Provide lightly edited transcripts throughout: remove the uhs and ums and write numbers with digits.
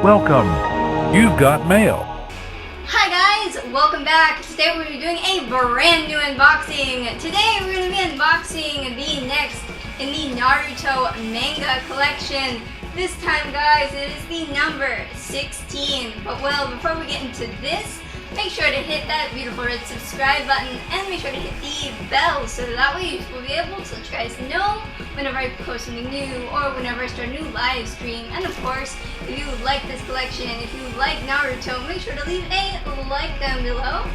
Welcome. You've got mail. Hi guys, welcome back. Today we're going to be doing a brand new unboxing. Today we're going to be unboxing the next in the Naruto manga collection. This time guys, it is the number 16. But well, before we get into this, make sure to hit that beautiful red subscribe button and make sure to hit the bell so that way you will be able to let you guys know whenever I post something new or whenever I start a new live stream. And of course, if you like this collection, if you like Naruto, make sure to leave a like down below.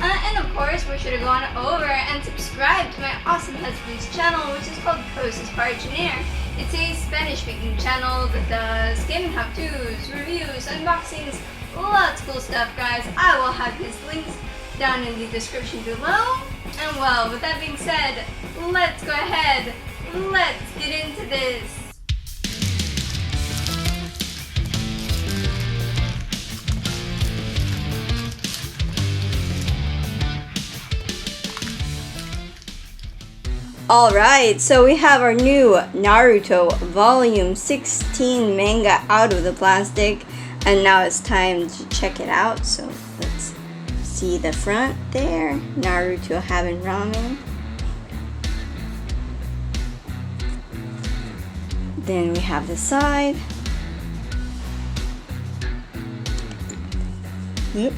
And of course, be sure to go on over and subscribe to my awesome husband's channel, which is called Cosas Parchiner. It's a Spanish-speaking channel that does gaming how-tos, reviews, unboxings, lots of cool stuff, guys. I will have his links down in the description below. And well, with that being said, let's go ahead. Let's get into this. Alright, so we have our new Naruto Volume 16 manga out of the plastic, and now it's time to check it out. So let's see the front there, Naruto having ramen. Then we have the side. Yep.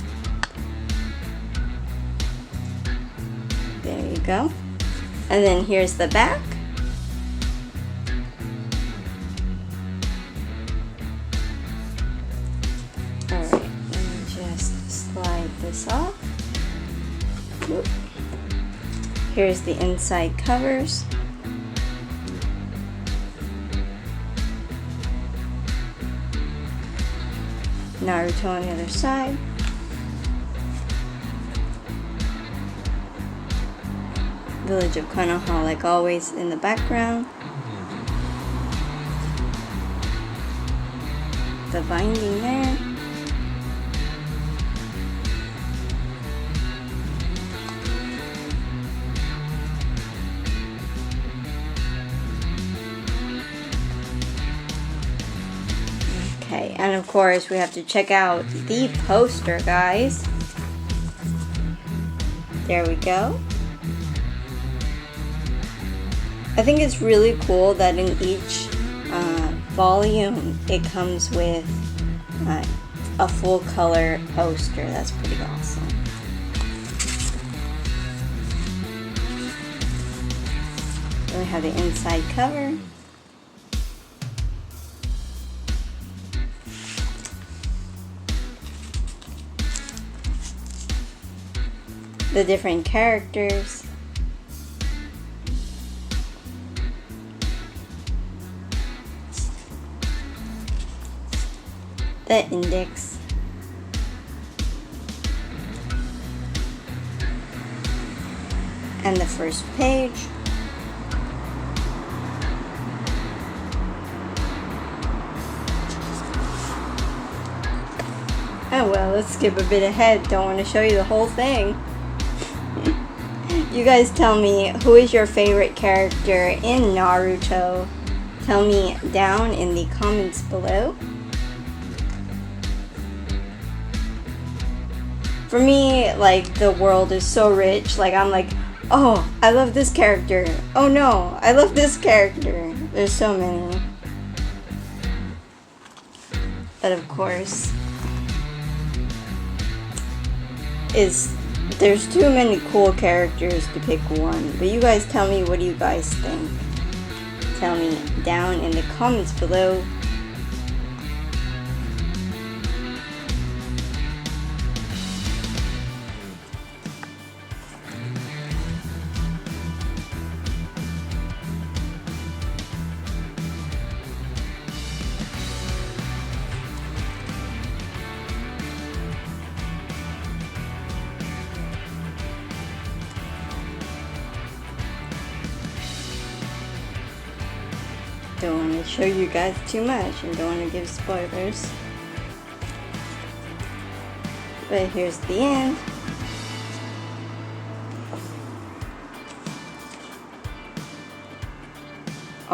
There you go. And then here's the back. Alright, let me just slide this off. Whoop. Here's the inside covers. Naruto on the other side. Village of Konoha, like always, in the background. The binding there. Okay, and of course we have to check out the poster, guys. There we go. I think it's really cool that in each volume it comes with a full color poster. That's pretty awesome. Then we have the inside cover. The different characters. The index. And the first page. Oh well, let's skip a bit ahead. Don't want to show you the whole thing. You guys tell me, who is your favorite character in Naruto? Tell me down in the comments below. For me, like, the world is so rich. Like, I'm like, oh, I love this character. Oh no, I love this character. There's so many. But of course, there's too many cool characters to pick one. But you guys tell me, what do you guys think? Tell me down in the comments below. Don't want to show you guys too much and don't want to give spoilers. But here's the end.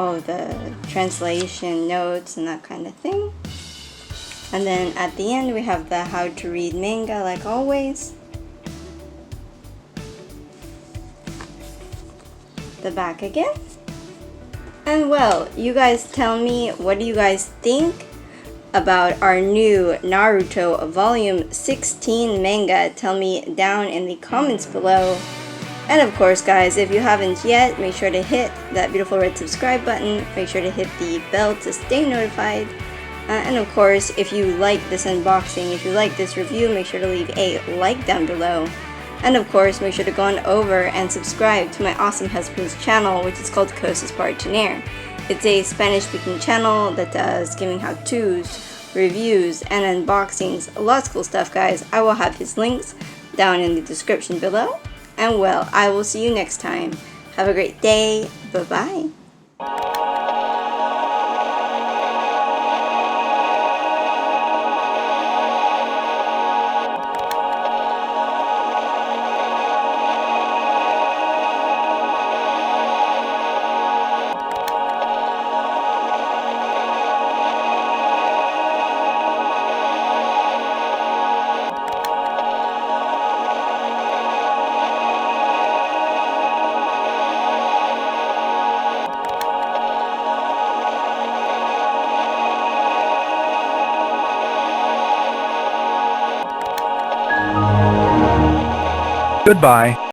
all of the translation notes and that kind of thing. And then at the end we have the how to read manga like always. The back again. And well, you guys tell me, what do you guys think about our new Naruto volume 16 manga? Tell me down in the comments below. And of course guys, if you haven't yet, make sure to hit that beautiful red subscribe button. Make sure to hit the bell to stay notified. And of course, if you like this unboxing, if you like this review, make sure to leave a like down below. And of course, make sure to go on over and subscribe to my awesome husband's channel, which is called Cosas Partiner. It's a Spanish-speaking channel that does gaming how-tos, reviews, and unboxings. Lots of cool stuff, guys. I will have his links down in the description below. And well, I will see you next time. Have a great day. Bye-bye. Goodbye.